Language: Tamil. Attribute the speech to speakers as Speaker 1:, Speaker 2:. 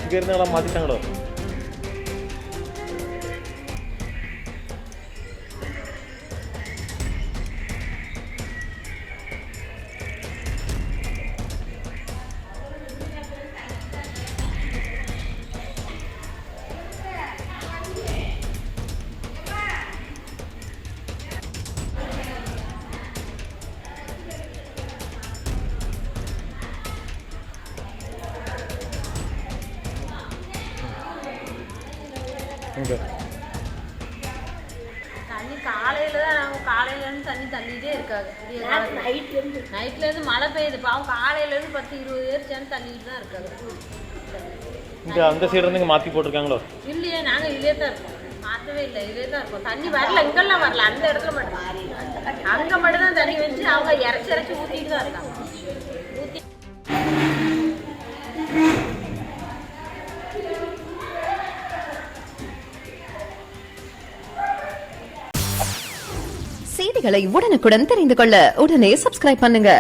Speaker 1: இங்கே இருந்தவங்களாம் மாற்றிட்டாங்களோ?
Speaker 2: தண்ணி காலையில தான் காலையிலேருந்து தண்ணி தள்ளிட்டே இருக்காது. நைட்லேருந்து மழை பெய்யுது பாவம். காலையிலேருந்து 10-20 பேர் சேர்ந்து தள்ளிட்டு தான் இருக்காது.
Speaker 1: இங்கே அந்த சைடு இருந்து மாற்றி போட்டிருக்காங்களோ?
Speaker 2: இல்லையே, நாங்கள் இதுலேயே தான் இருக்கோம். மாற்றவே இல்லை, இதுலேயே தான் இருக்கோம். தண்ணி வரல, இங்கெல்லாம் வரல. அந்த இடத்துல மட்டும் அங்கே மட்டும் தான் தண்ணி வச்சு அவங்க இறச்சி ஊற்றிட்டு தான் இருக்காங்க. ஊற்றி
Speaker 3: செய்திகளை உடனுக்குடன் தெரிந்து கொள்ள உடனே சப்ஸ்கிரைப் பண்ணுங்க.